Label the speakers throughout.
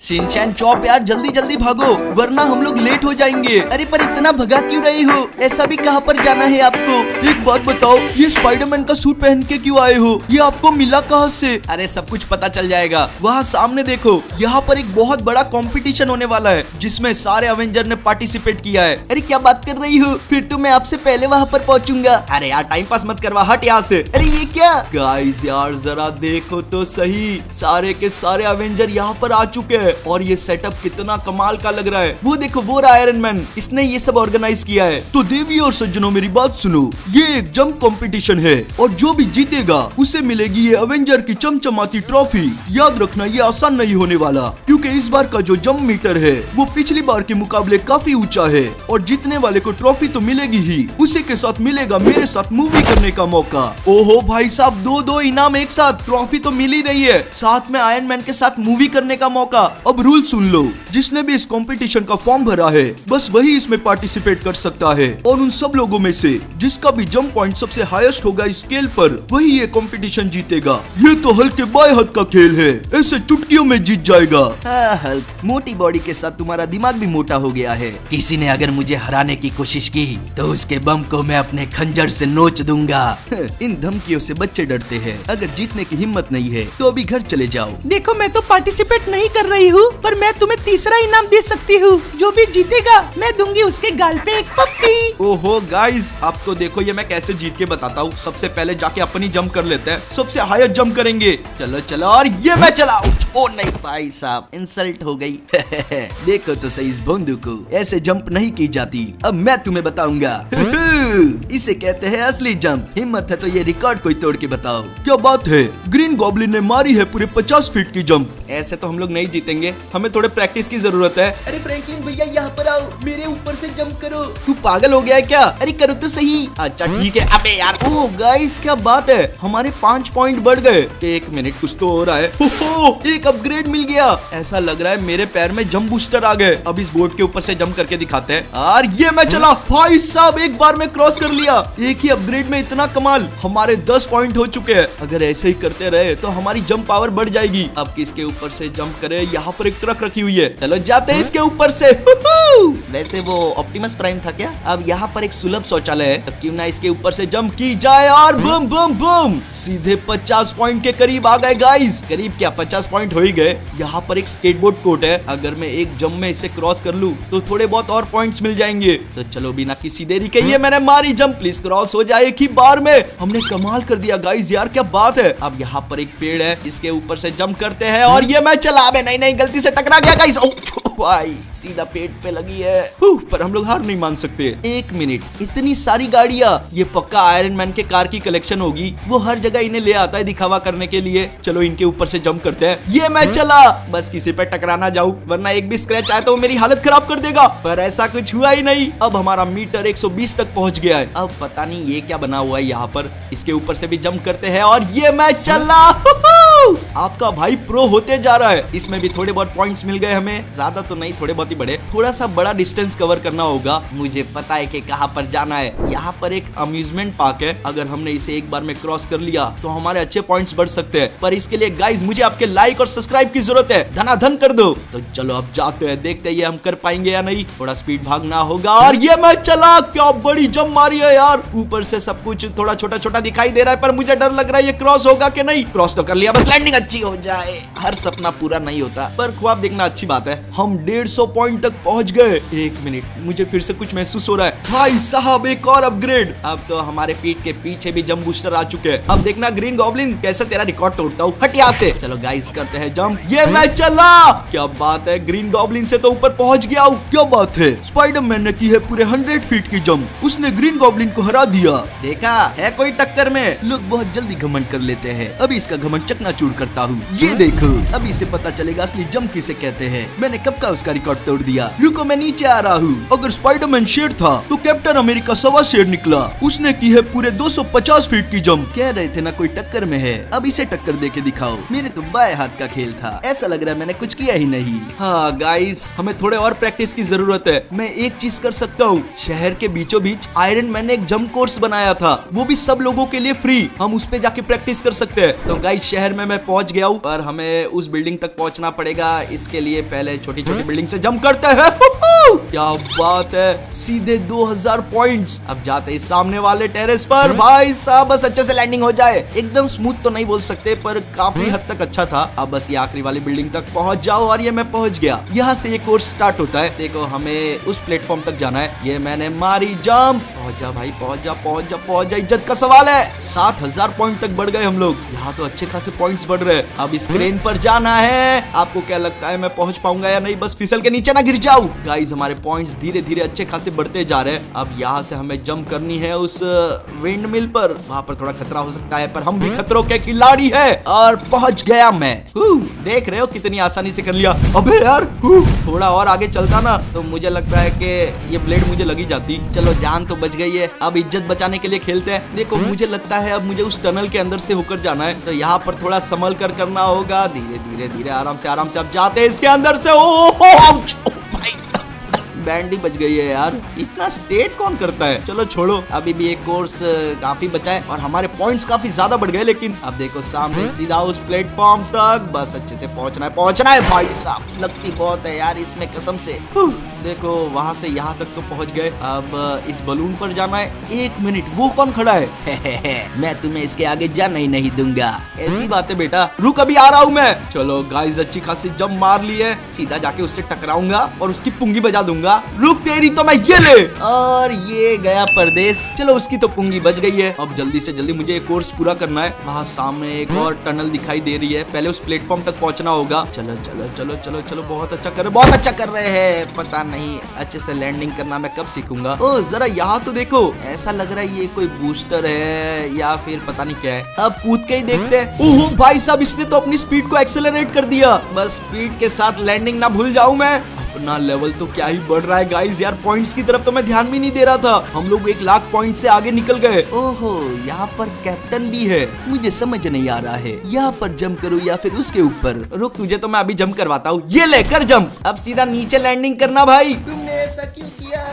Speaker 1: Shinchan chop यार जल्दी जल्दी भागो वरना हम लोग लेट हो जाएंगे। अरे पर इतना भगा क्यों रहे हो? ऐसा भी कहाँ पर जाना है आपको? एक बात बताओ, ये स्पाइडरमैन का सूट पहन के क्यों आए हो? ये आपको मिला कहाँ से? अरे सब कुछ पता चल जाएगा। वहाँ सामने देखो, यहाँ पर एक बहुत बड़ा कंपटीशन होने वाला है जिसमें सारे अवेंजर ने पार्टिसिपेट किया है। अरे क्या बात कर रही हो? फिर तो मैं आपसे पहले वहाँ पर पहुँचूंगा। अरे यार टाइम पास मत करवा, हट यहाँ से। अरे ये क्या? गाइस यार जरा देखो तो सही, सारे के सारे अवेंजर यहाँ पर आ चुके हैं और ये सेटअप कितना कमाल का लग रहा है। वो देखो वो रहा आयरन मैन, इसने ये सब ऑर्गेनाइज किया है। तो देवी और सज्जनों मेरी बात सुनो, ये एक जंप कंपटीशन है और जो भी जीतेगा उसे मिलेगी ये अवेंजर की चमचमाती ट्रॉफी। याद रखना ये आसान नहीं होने वाला क्योंकि इस बार का जो जंप मीटर है वो पिछली बार के मुकाबले काफी ऊंचा है और जीतने वाले को ट्रॉफी तो मिलेगी ही, उसी के साथ मिलेगा मेरे साथ मूवी करने का मौका। ओहो भाई साहब, दो इनाम एक साथ, ट्रॉफी तो मिल ही रही है, साथ में आयरन मैन के साथ मूवी करने का मौका। अब रूल सुन लो, जिसने भी इस कंपटीशन का फॉर्म भरा है बस वही इसमें पार्टिसिपेट कर सकता है और उन सब लोगों में से जिसका भी जंप पॉइंट सबसे हाईएस्ट होगा स्केल पर वही ये कंपटीशन जीतेगा। ये तो हल्क के बाएं हाथ का खेल है, ऐसे चुटकियों में जीत जाएगा। हाँ हल्क, मोटी बॉडी के साथ तुम्हारा दिमाग भी मोटा हो गया है। किसी ने अगर मुझे हराने की कोशिश की तो उसके बम को मैं अपने खंजर से नोच दूंगा। इन धमकियों से बच्चे डरते हैं। अगर जीतने की हिम्मत नहीं है तो अभी घर चले जाओ।
Speaker 2: देखो मैं तो पार्टिसिपेट नहीं कर रही हूँ पर मैं तुम्हें तीसरा इनाम दे सकती हूँ। जो भी जीतेगा मैं दूंगी उसके गाल पे एक पप्पी।
Speaker 1: ओहो गाइस, आपको देखो ये मैं कैसे जीत के बताता हूँ। सबसे पहले जाके अपनी जंप कर लेते हैं, सबसे हाईएस्ट जंप करेंगे। चलो चलो, और ये मैं चलाऊं। ओ नहीं भाई साहब, इंसल्ट हो गई। देखो तो सही इस बंदूक को, ऐसे जंप नहीं की जाती। अब मैं तुम्हें बताऊंगा। इसे कहते हैं असली जंप। हिम्मत है तो ये रिकॉर्ड कोई तोड़ के बताओ। क्या बात है, ग्रीन गॉब्लिन ने मारी है पूरे 50 फीट की जंप। ऐसे तो हम लोग नहीं जीतेंगे, हमें थोड़े प्रैक्टिस की जरूरत है। अरे फ्रैंकलिन भैया यहाँ पर आओ, मेरे ऊपर से जंप करो। तू पागल हो गया है क्या? अरे करो तो सही। अच्छा ठीक है। अबे यार, ओह गाइस क्या बात है, हमारे 5 पॉइंट बढ़ गए। एक मिनट, कुछ तो हो रहा है। एक अपग्रेड मिल गया। ऐसा लग रहा है मेरे पैर में जंप बूस्टर आ गए। अब इस बोर्ड के ऊपर से जंप करके दिखाते हैं। और ये मैं चला भाई साहब, एक बार में क्रॉस कर लिया। एक ही अपग्रेड में इतना कमाल। हमारे 10 पॉइंट हो चुके हैं। अगर ऐसे ही करते रहे तो हमारी जंप पावर बढ़ जाएगी। अब किसके ऊपर से जंप करे? यहाँ पर एक ट्रक रखी हुई है, चलो जाते हैं इसके ऊपर से। वैसे वो ऑप्टिमस प्राइम था क्या? अब यहाँ पर एक सुलभ शौचालय है, तो क्यों ना इसके ऊपर से जंप की जाए। और बम बम बम, सीधे 50 पॉइंट के करीब आ गए गाइस। करीब क्या, 50 पॉइंट हो ही गए। यहाँ पर एक स्केटबोर्ड कोर्ट है, अगर मैं एक जंप में इसे क्रॉस कर लूँ तो थोड़े बहुत और पॉइंट्स मिल जाएंगे। तो चलो बिना किसी देरी के ये मैंने मारी जंप, प्लीज क्रॉस हो जाए एक ही बार में। हमने कमाल कर दिया गाइस, यार क्या बात है। अब यहाँ पर एक पेड़ है, इसके ऊपर से जंप करते हैं और ये मैं चला। नहीं गलती से टकरा गया गाइस। भाई सीधा पेट पे लगी है। पर हम लोग हार नहीं मान सकते। एक मिनट, इतनी सारी गाड़ियाँ, ये पक्का आयरन मैन के कार की कलेक्शन होगी। वो हर जगह इन्हें ले आता है दिखावा करने के लिए। चलो इनके ऊपर से जंप करते हैं। ये मैं चला, बस किसी पे टकरा ना जाऊं वरना एक भी स्क्रैच आए तो वो मेरी हालत खराब कर देगा। पर ऐसा कुछ हुआ ही नहीं। अब हमारा मीटर 120 तक पहुंच गया है। अब पता नहीं ये क्या बना हुआ है यहाँ पर। इसके ऊपर से भी जंप करते हैं और ये मैं चला। आपका भाई प्रो होते जा रहा है। इसमें भी थोड़े बहुत पॉइंट्स मिल गए हमें, ज्यादा तो नहीं, थोड़े बहुत ही बड़े। थोड़ा सा बड़ा डिस्टेंस कवर करना होगा। मुझे पता है कि कहां पर जाना है। यहाँ पर एक अम्यूजमेंट पार्क है, अगर हमने इसे एक बार में क्रॉस कर लिया तो हमारे अच्छे पॉइंट्स बढ़ सकते हैं। पर इसके लिए गाइस मुझे आपके लाइक और सब्सक्राइब की जरूरत है, धनाधन कर दो। तो चलो अब जाते हैं, देखते हैं ये हम कर पाएंगे या नहीं। थोड़ा स्पीड भागना होगा और ये मैं चला। क्या बड़ी जंप मारी है यार। ऊपर से सब कुछ थोड़ा छोटा छोटा दिखाई दे रहा है पर मुझे डर लग रहा है ये क्रॉस होगा कि नहीं। क्रॉस तो कर लिया, बस लैंडिंग अच्छी हो जाए। हर सपना पूरा नहीं होता पर ख्वाब देखना अच्छी बात है। हम 150 पॉइंट तक पहुंच गए। एक मिनट, मुझे फिर से कुछ महसूस हो रहा है। भाई साहब एक और अपग्रेड। अब तो हमारे पीठ के पीछे भी जंप बूस्टर आ चुके हैं। अब देखना ग्रीन गॉब्लिन कैसे तेरा रिकॉर्ड तोड़ता हूँ। हट यहाँ से। चलो गाइस करते हैं जंप। ये मैं चला। क्या बात है, ग्रीन गॉब्लिन से तो ऊपर पहुंच गया हूँ। क्या बात है, स्पाइडरमैन ने की है पूरे 100 फीट की जंप। उसने ग्रीन गॉब्लिन को हरा दिया। देखा है कोई टक्कर में। लोग बहुत जल्दी घमंड कर लेते हैं, अभी इसका घमंड चकनाचूर करता हूँ। ये देखो, अभी से पता चलेगा असली जंप किसे कहते हैं। मैंने कब का उसका रिकॉर्ड तोड़ दिया। रुको मैं नीचे आ रहा हूँ। अगर स्पाइडरमैन शेर था तो कैप्टन अमेरिका सवा शेर निकला। उसने की है पूरे 250 फीट की जंप। कह रहे थे ना कोई टक्कर में है, अब इसे टक्कर दे के दिखाओ। मेरे तो बाएं हाथ का खेल था, ऐसा लग रहा है मैंने कुछ किया ही नहीं। हाँ गाइस, हमें थोड़े और प्रैक्टिस की जरूरत है। मैं एक चीज कर सकता हूँ, शहर के बीचों बीच आयरन मैन ने एक जंप कोर्स बनाया था, वो भी सब लोगों के लिए फ्री। हम उस पे जाके प्रैक्टिस कर सकते हैं। तो गाइस शहर में में मैं पहुंच गया हूँ, पर हमें उस बिल्डिंग तक पहुंचना पड़ेगा। इसके लिए पहले छोटी छोटी बिल्डिंग से जंप करते हैं। क्या बात है, सीधे 2000 पॉइंट्स। अब जाते हैं सामने वाले टेरेस पर। भाई साहब बस अच्छे से लैंडिंग हो जाए। एकदम स्मूथ तो नहीं बोल सकते, पर काफी हद तक अच्छा था। अब बस ये आखिरी वाली बिल्डिंग तक पहुंच जाओ और ये मैं पहुंच गया। यहाँ से ये कोर्स स्टार्ट होता है। देखो हमें उस प्लेटफॉर्म तक जाना है। ये मैंने मारी जंप। पहुंच जा भाई, पहुंच जा पहुंच जा पहुंच जा। इज्जत का सवाल है। 7000 पॉइंट तक बढ़ गए हम लोग। यहाँ तो अच्छे खासे पॉइंट्स बढ़ रहे हैं। अब इस क्रेन पर जाना है। आपको क्या लगता है मैं पहुंच पाऊंगा या नहीं? बस फिसल के नीचे ना गिर जाऊं। गाइस हमारे पॉइंट्स धीरे धीरे अच्छे खासे बढ़ते जा रहे हैं। अब यहाँ से हमें जंप करनी है उस विंड मिल पर। वहाँ पर थोड़ा खतरा हो सकता है, पर हम भी खतरों के खिलाड़ी है। और पहुंच गया मैं। देख रहे हो कितनी आसानी से कर लिया। अबे यार थोड़ा और आगे चलता ना तो मुझे लगता है कि ये ब्लेड मुझे लगी जाती। चलो जान तो बच गई है। अब इज्जत बचाने के लिए खेलते हैं। देखो मुझे लगता है अब मुझे उस टनल के अंदर से होकर जाना है, तो यहाँ पर थोड़ा संभल कर करना होगा। धीरे धीरे धीरे आराम से अब जाते हैं इसके अंदर से। बैंड ही बच गई है यार। इतना स्टेट कौन करता है। चलो छोड़ो, अभी भी एक कोर्स काफी बचा है और हमारे पॉइंट्स काफी ज्यादा बढ़ गए। लेकिन अब देखो सामने सीधा उस प्लेटफॉर्म तक बस अच्छे से पहुंचना है। भाई साहब लगती बहुत है यार इसमें कसम से। देखो वहां से यहाँ तक तो पहुंच गए। अब इस बलून पर जाना है। 1 मिनट, वो कौन खड़ा है? मैं तुम्हें इसके आगे जाना ही नहीं दूंगा। ऐसी बात है बेटा, रुक अभी आ रहा हूँ मैं। चलो गाइस अच्छी खासी जंप मार ली है। सीधा जाके उससे टकराऊंगा और उसकी पुंगी बजा दूंगा। रुक तेरी तो मैं ये ले। और ये गया परदेश। चलो उसकी तो पुंगी बच गई है। अब जल्दी से जल्दी मुझे एक कोर्स पूरा करना है। वहाँ सामने एक और टनल दिखाई दे रही है। पहले उस प्लेटफॉर्म तक पहुंचना होगा। चलो चलो चलो चलो चलो, बहुत अच्छा कर रहे हैं। पता नहीं अच्छे से लैंडिंग करना मैं कब सीखूंगा। ओ जरा यहाँ तो देखो, ऐसा लग रहा है ये कोई बूस्टर है या फिर पता नहीं क्या है। अब कूद के ही देखते हैं। ओहो भाई साहब इसने तो अपनी स्पीड को एक्सेलरेट कर दिया। बस स्पीड के साथ लैंडिंग ना भूल जाऊं मैं। अपना लेवल तो क्या ही बढ़ रहा है गाइस। यार पॉइंट्स की तरफ तो मैं ध्यान भी नहीं दे रहा था। हम लोग 1 लाख पॉइंट से आगे निकल गए। ओहो यहाँ पर कैप्टन भी है। मुझे समझ नहीं आ रहा है यहाँ पर जंप करूँ या फिर उसके ऊपर। रुक तुझे तो मैं अभी जंप करवाता हूँ। ये लेकर जंप। अब सीधा नीचे लैंडिंग करना भाई। तुमने ऐसा क्यों किया?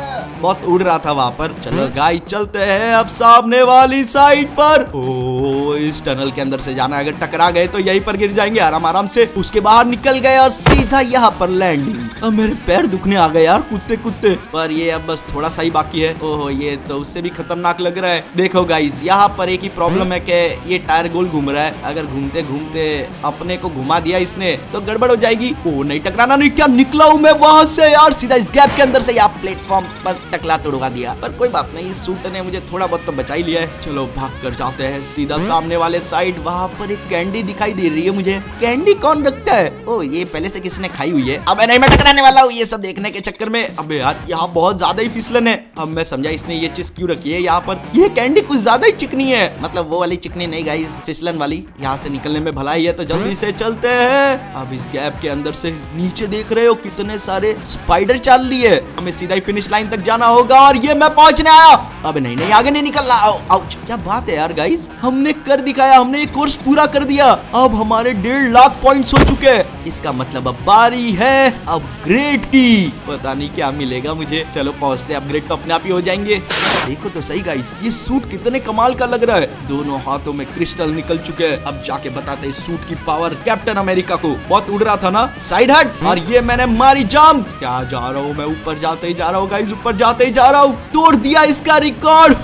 Speaker 1: बहुत उड़ रहा था वहाँ पर। चलो गाइस चलते हैं अब सामने वाली साइड पर। ओ इस टनल के अंदर से जाना है। अगर टकरा गए तो यहीं पर गिर जाएंगे आराम से। उसके बाहर निकल गए और सीधा यहाँ पर लैंडिंग। अब मेरे पैर दुखने आ गए यार कूदते। पर ये अब बस थोड़ा सा ही बाकी है। ओहो ये तो उससे भी खतरनाक लग रहा है। देखो गाइस यहाँ पर एक ही प्रॉब्लम है कि ये टायर गोल घूम रहा है। अगर घूमते घूमते अपने को घुमा दिया इसने तो गड़बड़ हो जाएगी। ओ नहीं टकराना नहीं। क्या निकला हूँ मैं वहां से यार। सीधा इस गैप के अंदर से यहाँ प्लेटफॉर्म पर टकला तोड़वा दिया। पर कोई बात नहीं, इस सूट ने मुझे थोड़ा बहुत तो बचा ही लिया है। चलो भाग कर जाते हैं सीधा सामने वाले साइड। वहाँ पर एक कैंडी दिखाई दे रही है मुझे। कैंडी कौन रखता है? ओ ये पहले से किसी ने खाई हुई है। अब नहीं मैं टकराने वाला हूँ ये सब देखने के चक्कर में। अबे यार यहाँ बहुत ज्यादा ही फिसलन है। अब मैं समझा इसने ये चीज क्यों रखी है यहाँ पर। ये कैंडी कुछ ज्यादा ही चिकनी है। मतलब वो वाली चिकनी नहीं गाइस, फिसलन वाली। यहाँ से निकलने में भलाई है तो जल्दी से चलते हैं। अब इस गैप के अंदर से नीचे देख रहे हो कितने सारे स्पाइडर चाल लिए। हमें सीधा ही फिनिश लाइन तक जाना होगा और ये मैं पहुंचने आया। अब नहीं आगे नहीं निकलना। आउच क्या बात है यार गाइस, हमने कर दिखाया। हमने एक कोर्स पूरा कर दिया। अब हमारे 1.5 लाख पॉइंट्स हो चुके हैं। इसका मतलब अब बारी है अपग्रेड की। पता नहीं क्या मिलेगा मुझे। चलो पहुंचते, अपग्रेड तो अपने आप ही हो जाएंगे। देखो तो सही गाइस, ये सूट कितने कमाल का लग रहा है। दोनों हाथों में क्रिस्टल निकल चुके हैं। अब जाके बताते इस सूट की पावर कैप्टन अमेरिका को। बहुत उड़ रहा था ना, साइड हट। और ये मैंने मारी जंप। क्या जा रहा हूँ मैं, ऊपर जाते ही जा रहा हूँ गाइस, ऊपर जाते ही जा रहा हूँ। तोड़ दिया इसका रिकॉर्ड।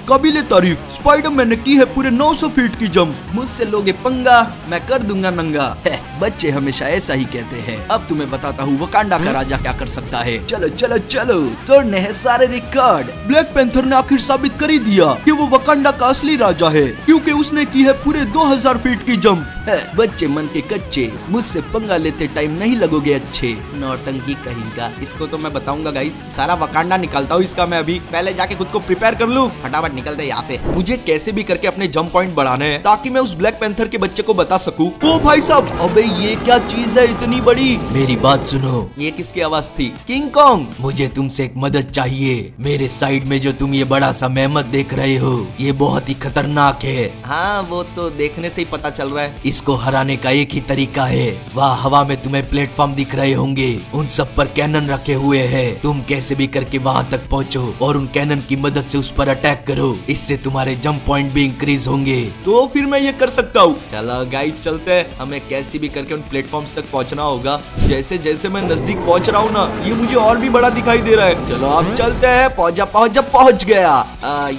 Speaker 1: काबिले तारीफ, स्पाइडरमैन ने की है पूरे 900 फीट की जंप। मुझसे लोगे पंगा, मैं कर दूंगा नंगा। बच्चे हमेशा ऐसा ही कहते हैं। अब तुम्हें बताता हूँ वकांडा का राजा क्या कर सकता है। चलो चलो चलो, तोड़ने हैं सारे रिकॉर्ड। ब्लैक पैंथर ने आखिर साबित कर ही दिया कि वो वकांडा का असली राजा है, क्योंकि उसने की है पूरे 2000 फीट की जंप। बच्चे मन के कच्चे, मुझसे पंगा लेते टाइम नहीं लगोगे अच्छे। नौटंकी कहेगा। इसको तो मैं बताऊंगा गाइस, सारा वकांडा निकालता हूँ इसका मैं अभी। पहले जाके खुद को प्रिपेयर कर लूँ, फटाफट निकलते यहाँ से। मुझे कैसे भी करके अपने जंप पॉइंट बढ़ाने हैं ताकि मैं उस ब्लैक पैंथर के बच्चे को बता सकूं। ओ भाई साहब, अबे ये क्या चीज है इतनी बड़ी। मेरी बात सुनो। ये किसकी आवाज थी? King Kong. मुझे तुमसे एक मदद चाहिए। मेरे साइड में जो तुम ये बड़ा सा मेहमत देख रहे हो, ये बहुत ही खतरनाक है। हाँ वो तो देखने से ही पता चल रहा है। इसको हराने का एक ही तरीका है। वहाँ हवा में तुम्हें प्लेटफॉर्म दिख रहे होंगे, उन सब पर कैनन रखे हुए हैं। तुम कैसे भी करके वहाँ तक पहुँचो और उन कैनन की मदद से उस पर अटैक करो। इससे तुम्हारे जंप पॉइंट भी इंक्रीज होंगे। तो फिर मैं ये कर सकता हूँ। चलो गाइस चलते हैं, हमें कैसे भी करके उन प्लेटफॉर्म्स तक पहुँचना होगा। जैसे जैसे मैं नजदीक पहुँच रहा हूँ ना, ये मुझे और भी बड़ा दिखाई दे रहा है। चलो अब चलते हैं। पहुँच गया।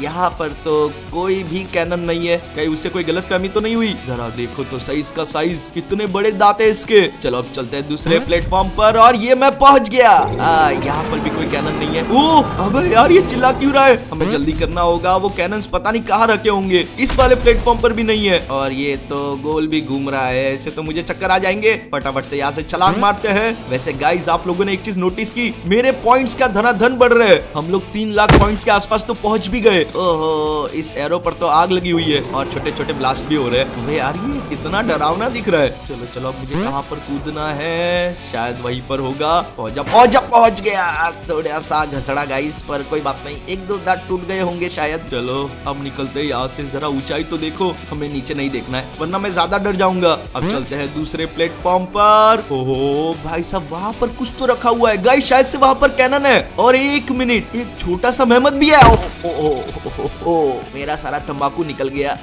Speaker 1: यहाँ पर तो कोई भी कैनन नहीं है, कहीं उसे कोई गलतफहमी तो नहीं हुई? जरा देखो तो सही इसका साइज, कितने बड़े दांत है इसके। चलो अब चलते हैं दूसरे प्लेटफॉर्म पर और ये मैं पहुंच गया। यहाँ पर भी कोई कैनन नहीं है। ओह अबे यार ये चिल्ला क्यों रहा है? हमें जल्दी करना होगा, वो कैनन्स पता नहीं कहाँ रखे होंगे। इस वाले प्लेटफॉर्म पर भी नहीं है और ये तो गोल भी घूम रहा है। ऐसे तो मुझे चक्कर आ जाएंगे। फटाफट से यहाँ से छलांग मारते हैं। वैसे गाइस आप लोगों ने एक चीज नोटिस की, मेरे पॉइंट्स का धनाधन बढ़ रहे हैं। हम लोग 3 लाख पॉइंट्स के आसपास तो पहुंच भी गए। ओहो इस एरो पर तो आग लगी हुई है और छोटे छोटे ब्लास्ट भी हो रहे हैं। अबे यार ये कितना डरावना दिख रहा है। चलो चलो अब मुझे कहाँ पर कूदना है? शायद वहीं पर होगा। पहुंच गया। थोड़ा सा घसड़ा गाइस, पर कोई बात नहीं, 1-2 दांत टूट गए होंगे शायद। चलो अब निकलते हैं यहाँ से। जरा ऊंचाई तो देखो, हमें नीचे नहीं देखना है वरना मैं ज्यादा डर जाऊंगा। अब चलते हैं दूसरे प्लेटफॉर्म पर। ओहो भाई साहब वहाँ पर कुछ तो रखा हुआ है गाइस, शायद से वहाँ पर कैनन है। और 1 मिनट, एक छोटा सा मेहमत भी है। मेरा सारा तंबाकू निकल गया।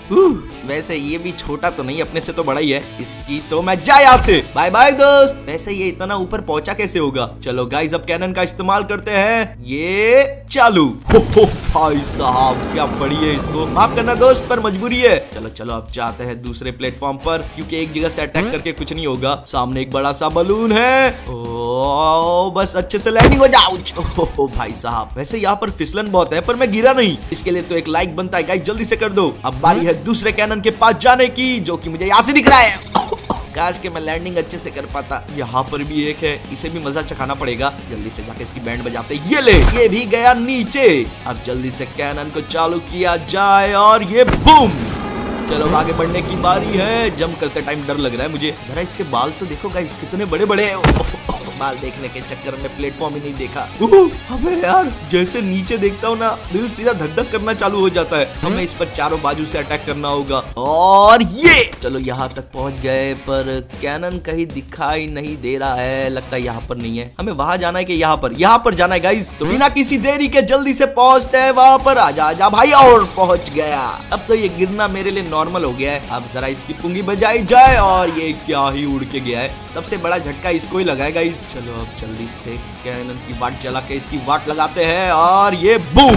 Speaker 1: वैसे ये भी छोटा तो नहीं, अपने से तो बड़ा ही है। इसकी तो मैं जा यहाँ से। बाय बाय दोस्त। वैसे ये इतना ऊपर पहुंचा कैसे होगा? चलो गाइस अब कैनन का इस्तेमाल करते हैं। ये चालू। भाई साहब क्या बड़ी है, इसको माफ करना दोस्त पर मजबूरी है। चलो चलो अब जाते हैं दूसरे प्लेटफॉर्म पर, क्योंकि एक जगह से अटैक करके कुछ नहीं होगा। सामने एक बड़ा सा बलून है। ओ बस अच्छे से लैंडिंग हो जाओ। भाई साहब वैसे यहाँ पर फिसलन बहुत है, पर मैं गिरा नहीं। इसके लिए तो एक लाइक बनता है गाइस, जल्दी से कर दो। अब बारी है दूसरे कैनन के पास जाने की, जो कि मुझे यहाँ से दिख रहा है। काश के मैं लैंडिंग अच्छे से कर पाता। यहाँ पर भी एक है, इसे भी मजा चखाना पड़ेगा। जल्दी से जाके इसकी बैंड बजाते। ये ले, ये भी गया नीचे। अब जल्दी से कैनन को चालू किया जाए और ये बूम। चलो आगे बढ़ने की बारी है। जंप करते टाइम डर लग रहा है मुझे। जरा इसके बाल तो देखो गाइस, कितने बड़े बड़े हैं। बाल देखने के चक्कर में प्लेटफॉर्म ही नहीं देखा। अबे यार जैसे नीचे देखता हूँ ना, दिल सीधा धक धक करना चालू हो जाता है। हमें इस पर चारों बाजू से अटैक करना होगा। और ये चलो यहाँ तक पहुँच गए, पर कैनन कहीं दिखाई नहीं दे रहा है। लगता है यहाँ पर नहीं है। हमें वहां जाना है कि यहाँ पर जाना है गाइस। तो बिना किसी देरी के जल्दी से पहुँचते हैं वहाँ पर। आजा भाई। और पहुँच गया। अब तो ये गिरना मेरे लिए नॉर्मल हो गया है। अब जरा इसकी पुंगी बजाई जाए और ये क्या ही उड़ के गया है। सबसे बड़ा झटका इसको ही लगा है गाइस। चलो अब जल्दी से कैनन की वाट चला के इसकी वाट लगाते हैं और ये बूम।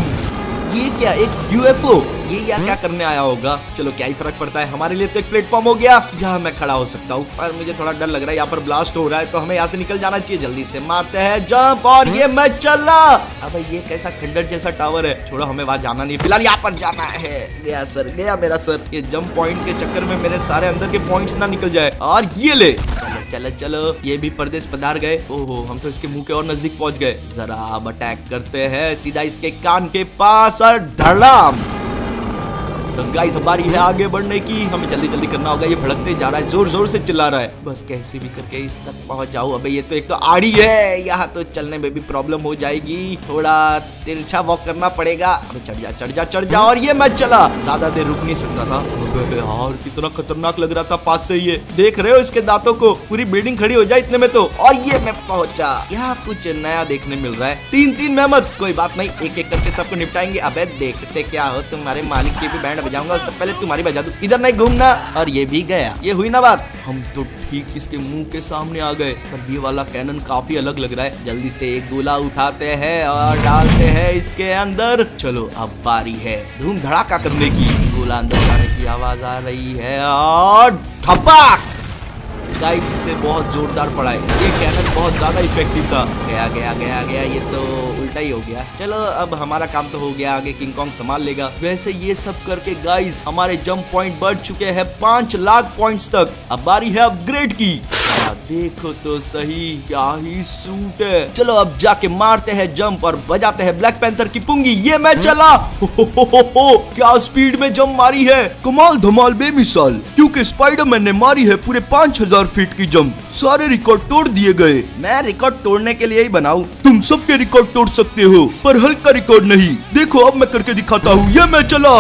Speaker 1: ये क्या, एक यूएफओ? ये यहाँ क्या करने आया होगा? चलो क्या ही फर्क पड़ता है, हमारे लिए तो एक प्लेटफॉर्म हो गया जहाँ मैं खड़ा हो सकता हूँ। पर मुझे थोड़ा डर लग रहा है, यहाँ पर ब्लास्ट हो रहा है, तो हमें यहाँ से निकल जाना चाहिए। जल्दी से मारते हैं जंप और ये मैं चला। अब ये कैसा खंडर जैसा टावर है। छोड़ो, हमें वहां जाना नहीं, फिलहाल यहाँ पर जाना है। गया सर, गया मेरा सर। ये जंप पॉइंट के चक्कर में मेरे सारे अंदर के पॉइंट्स ना निकल जाए। और ये ले, चलो चलो, ये भी परदेश पधार गए। ओहो हम तो इसके मुंह के और नजदीक पहुंच गए। जरा अब अटैक करते हैं सीधा इसके कान के पास और धड़ाम। तो गाइस बारी है आगे बढ़ने की। हमें जल्दी जल्दी करना होगा। ये भड़कते जा रहा है, जोर जोर से चिल्ला रहा है। बस कैसे भी करके इस तक पहुंच जाऊं। अबे ये तो एक तो आड़ी है, यहाँ तो चलने में भी प्रॉब्लम हो जाएगी। थोड़ा तिरछा वॉक करना पड़ेगा। अबे चढ़ जा। और ये मैं चला। ज्यादा देर रुक नहीं सकता था। अबे यार कितना खतरनाक लग रहा था पास से। ये देख रहे हो इसके दांतों को, पूरी बिल्डिंग खड़ी हो जाए इतने में तो। और ये मैं पहुंचा। यहाँ कुछ नया देखने मिल रहा है। 3 मेहमत, कोई बात नहीं, एक एक करके सबको निपटाएंगे। अबे देखते क्या हो, तुम्हारे मालिक की भी बैंड बजाऊंगा, उससे पहले तुम्हारी बजा दूं। इधर नहीं घूमना। और ये भी गया। ये हुई ना बात। हम तो ठीक इसके मुंह के सामने आ गए, पर ये वाला कैनन काफी अलग लग रहा है। जल्दी से एक गोला उठाते हैं और डालते हैं इसके अंदर। चलो अब बारी है धूम धड़ाका करने की। गोला अंदर जाने की आवाज आ रही है और ठपाक। गाइस इसे बहुत जोरदार पड़ा है। ये कैनन बहुत ज्यादा इफेक्टिव था। गया। ये तो उल्टा ही हो गया। चलो अब हमारा काम तो हो गया, आगे किंग कॉन्ग संभाल लेगा। वैसे ये सब करके गाइस हमारे जंप पॉइंट बढ़ चुके हैं 5 लाख पॉइंट्स तक। अब बारी है अपग्रेड की। देखो तो सही, क्या ही सूट है। चलो अब जाके मारते हैं जंप और बजाते हैं ब्लैक पैंथर की पुंगी। ये मैं चला। हो, क्या स्पीड में जंप मारी है। कमाल धमाल बेमिसाल, क्योंकि स्पाइडरमैन ने मारी है पूरे 5000 फीट की जंप। सारे रिकॉर्ड तोड़ दिए गए। मैं रिकॉर्ड तोड़ने के लिए ही बनाऊं। तुम सबके रिकॉर्ड तोड़ सकते हो, पर हल्क का रिकॉर्ड नहीं। देखो अब मैं करके दिखाता हूँ। ये मैं चला।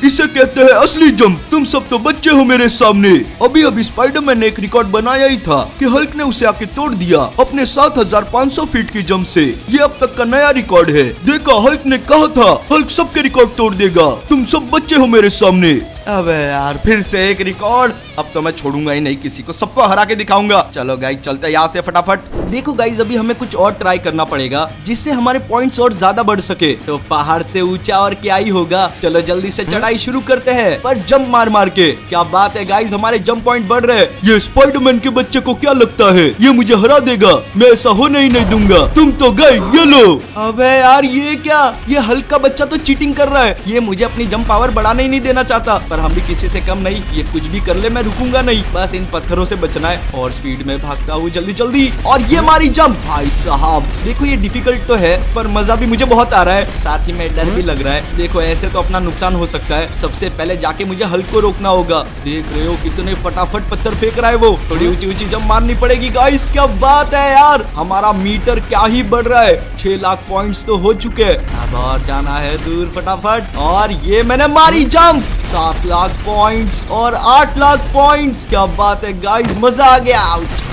Speaker 1: इसे कहते हैं असली जंप। तुम सब तो बच बच्चे हो मेरे सामने। अभी अभी स्पाइडरमैन ने एक रिकॉर्ड बनाया ही था कि हल्क ने उसे आके तोड़ दिया अपने 7500 फीट की जंप से। ये अब तक का नया रिकॉर्ड है। देखा, हल्क ने कहा था हल्क सबके रिकॉर्ड तोड़ देगा। तुम सब बच्चे हो मेरे सामने। अबे यार, फिर से एक रिकॉर्ड। अब तो मैं छोड़ूंगा ही नहीं किसी को, सबको हरा के दिखाऊंगा। चलो गाइस, चलते हैं यहाँ से फटाफट। देखो गाइस, अभी हमें कुछ और ट्राई करना पड़ेगा जिससे हमारे पॉइंट्स और ज्यादा बढ़ सके। तो पहाड़ से ऊंचा और क्या ही होगा। चलो जल्दी से चढ़ाई शुरू करते हैं, पर जंप मार मार के। क्या बात है गाइस, हमारे जंप पॉइंट बढ़ रहे हैं। ये स्पाइडरमैन के बच्चे को क्या लगता है ये मुझे हरा देगा? मैं ऐसा होने ही नहीं दूंगा। तुम तो गए, ये लो। अबे यार, ये क्या? ये हल्क का बच्चा तो चीटिंग कर रहा है। ये मुझे अपनी जंप पावर बढ़ाने ही नहीं देना चाहता, पर हम भी किसी से कम नहीं। ये कुछ भी कर ले, मैं रुकूंगा नहीं। बस इन पत्थरों से बचना है और स्पीड में भागता हूँ जल्दी जल्दी। और ये हमारी जंप। भाई साहब देखो, ये डिफिकल्ट तो है पर मजा भी मुझे बहुत आ रहा है, साथ ही में डर भी लग रहा है। देखो, ऐसे तो अपना नुकसान हो सकता है। सबसे पहले जाके मुझे हल्क को रोकना होगा। देख रहे हो कितने फटाफट पत्थर फेंक रहा है वो। थोड़ी ऊंची ऊंची जंप मारनी पड़ेगी गाइस। क्या बात है यार, हमारा मीटर क्या ही बढ़ रहा है। 6 लाख पॉइंट्स तो हो चुके हैं। अब और जाना है दूर फटाफट। और ये मैंने मारी जंप। 7 लाख पॉइंट्स और 8 लाख पॉइंट्स। क्या बात है गाइस, मजा आ गया।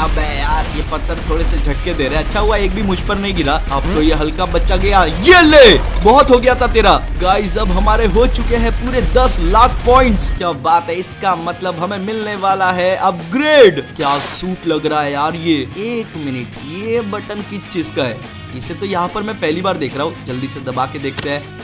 Speaker 1: अबे यार, ये पत्थर थोड़े से झटके दे रहे हैं। अच्छा हुआ एक भी मुझ पर नहीं गिरा। अब तो ये हल्का बच्चा गया। ये ले, बहुत हो गया था तेरा। गाइस, अब हमारे हो चुके हैं पूरे 10 लाख पॉइंट्स। क्या बात है, इसका मतलब हमें मिलने वाला है अपग्रेड। क्या सूट लग रहा है यार ये। एक मिनट, ये बटन किस चीज का है? इसे तो यहाँ पर मैं पहली बार देख रहा हूँ। जल्दी से दबा के देखते हैं।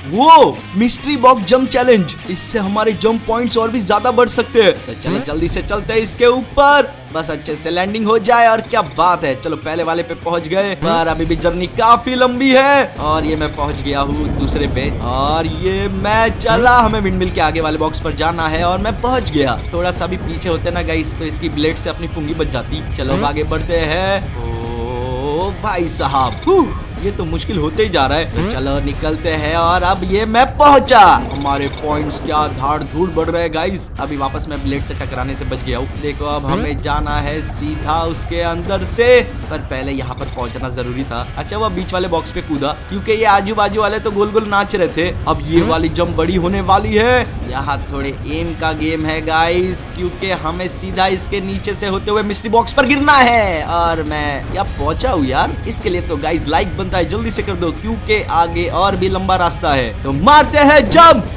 Speaker 1: वो मिस्ट्री बॉक्स जंप चैलेंज। इससे हमारे जंप पॉइंट्स और भी ज्यादा बढ़ सकते हैं। तो चलो जल्दी से चलते हैं इसके ऊपर, बस अच्छे से लैंडिंग हो जाए। और क्या बात है, चलो पहले वाले पे पहुंच गए, पर अभी भी जर्नी काफी लंबी है। और ये मैं पहुंच गया हूँ दूसरे पे। और ये मैं चला, हमें विंडमिल के आगे वाले बॉक्स पर जाना है और मैं पहुंच गया। थोड़ा सा भी पीछे होते ना गाइस तो इसकी ब्लेड से अपनी पुंगी बच जाती। चलो अब आगे बढ़ते हैं। ओ भाई साहब, ये तो मुश्किल होते ही जा रहा है। तो चलो निकलते हैं। और अब ये मैं पहुंचा। हमारे पॉइंट्स क्या धाड़ धूड़ बढ़ रहे हैं गाइस। अभी वापस मैं ब्लेड से टकराने से बच गया हूँ। देखो, अब हमें जाना है सीधा उसके अंदर से, पर पहले यहाँ पर पहुंचना जरूरी था। अच्छा, वो बीच वाले बॉक्स पे कूदा क्योंकि ये आजू बाजू वाले तो गोल गोल नाच रहे थे। अब ये वाली जंप बड़ी होने वाली है। यहाँ थोड़े एम का गेम है गाइस, क्योंकि हमें सीधा इसके नीचे से होते हुए मिस्ट्री बॉक्स पर गिरना है। और मैं क्या पहुंचा हूँ यार। इसके लिए तो गाइस लाइक बनता है, जल्दी से कर दो क्योंकि आगे और भी लंबा रास्ता है। तो मारते हैं जंप।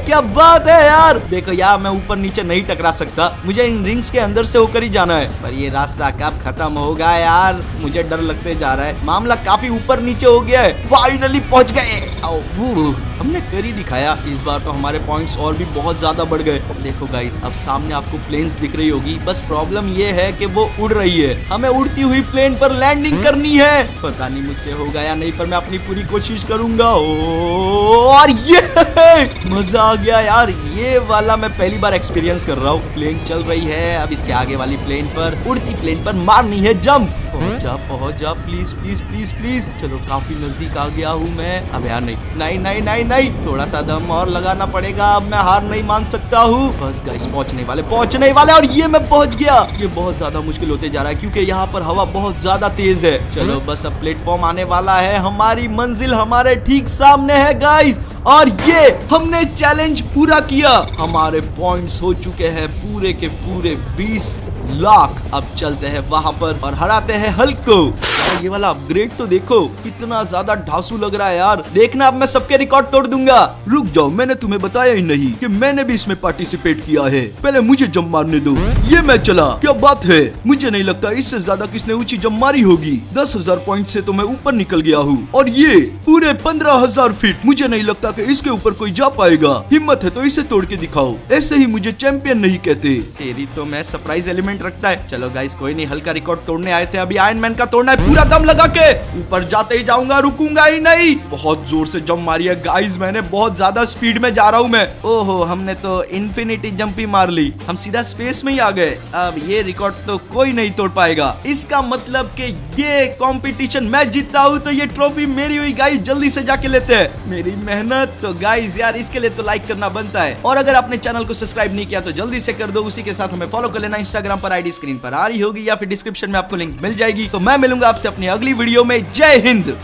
Speaker 1: क्या बात है यार। देखो यार, मैं ऊपर नीचे नहीं टकरा सकता, मुझे इन रिंग्स के अंदर से होकर ही जाना है। पर ये रास्ता कब खत्म होगा यार, मुझे डर लगते जा रहा है। मामला काफी ऊपर नीचे हो गया है। फाइनली पहुंच गए। हमने कर ही दिखाया। इस बार तो हमारे पॉइंट्स और भी बहुत ज्यादा बढ़ गए। देखो गाइस, अब सामने आपको प्लेन्स दिख रही होगी। बस प्रॉब्लम ये है कि वो उड़ रही है। हमें उड़ती हुई प्लेन पर लैंडिंग करनी है। पता नहीं मुझसे होगा या नहीं, पर मैं अपनी पूरी कोशिश करूंगा। और ये मजा आ गया यार। ये वाला मैं पहली बार एक्सपीरियंस कर रहा हूँ। प्लेन चल रही है, अब इसके आगे वाली प्लेन पर, उड़ती प्लेन पर मारनी है जंप। पहुंच जा प्लीज प्लीज प्लीज प्लीज। चलो काफी नजदीक आ गया हूँ मैं। अब यार नहीं नहीं नहीं नहीं, थोड़ा सा दम और लगाना पड़ेगा। अब मैं हार नहीं मान सकता हूँ। बस गाइस, पहुंचने वाले। और ये मैं पहुंच गया। ये बहुत ज्यादा मुश्किल होते जा रहा है क्योंकि यहाँ पर हवा बहुत ज्यादा तेज है। चलो बस अब प्लेटफॉर्म आने वाला है। हमारी मंजिल हमारे ठीक सामने है गाइस। और ये हमने चैलेंज पूरा किया। हमारे पॉइंट्स हो चुके हैं पूरे के पूरे 20 लाख। अब चलते हैं वहां पर और हराते हैं हल्क को। ये वाला अपग्रेड तो देखो कितना ज्यादा ढांसू लग रहा है यार। देखना, अब मैं सबके रिकॉर्ड तोड़ दूंगा। रुक जाओ, मैंने तुम्हें बताया ही नहीं कि मैंने भी इसमें पार्टिसिपेट किया है। पहले मुझे जंप मारने दो। ये मैं चला। क्या बात है, मुझे नहीं लगता इससे ज्यादा किसने ऊंची जंप मारी होगी। 10,000 पॉइंट से तो मैं ऊपर निकल गया हूँ। और ये पूरे 15,000 फीट। मुझे नहीं लगता कि इसके ऊपर कोई जा पाएगा। हिम्मत है तो इसे तोड़ के दिखाओ। ऐसे ही मुझे चैंपियन नहीं कहते। तेरी तो मैं सरप्राइज एलिमेंट रखता है। चलो गाइस, कोई नहीं, हल्का रिकॉर्ड तोड़ने आए थे, अभी आयरन मैन का तोड़ना है। पूरा दम लगा के ऊपर जाते ही जाऊंगा, रुकूंगा ही नहीं। बहुत जोर से जंप मारी है गाइस मैंने, बहुत ज्यादा स्पीड में जा रहा हूँ मैं। ओहो, हमने तो इन्फिनिटी जंप ही मार ली। हम सीधा स्पेस में ही आ गए। अब ये रिकॉर्ड तो कोई नहीं तोड़ पाएगा। इसका मतलब कि ये कंपटीशन मैं जीतता हूँ तो ये ट्रॉफी मेरी हुई गाइस। जल्दी से जाके लेते हैं। मेरी मेहनत तो गाइस यार, इसके लिए तो लाइक करना बनता है। और अगर आपने चैनल को सब्सक्राइब नहीं किया तो जल्दी से कर दो। उसी के साथ हमें फॉलो कर लेना। इंस्टाग्राम पर आईडी स्क्रीन पर आ रही होगी या फिर डिस्क्रिप्शन में आपको लिंक मिल जाएगी। तो मैं मिलूंगा आपसे अपनी अगली वीडियो में। जय हिंद।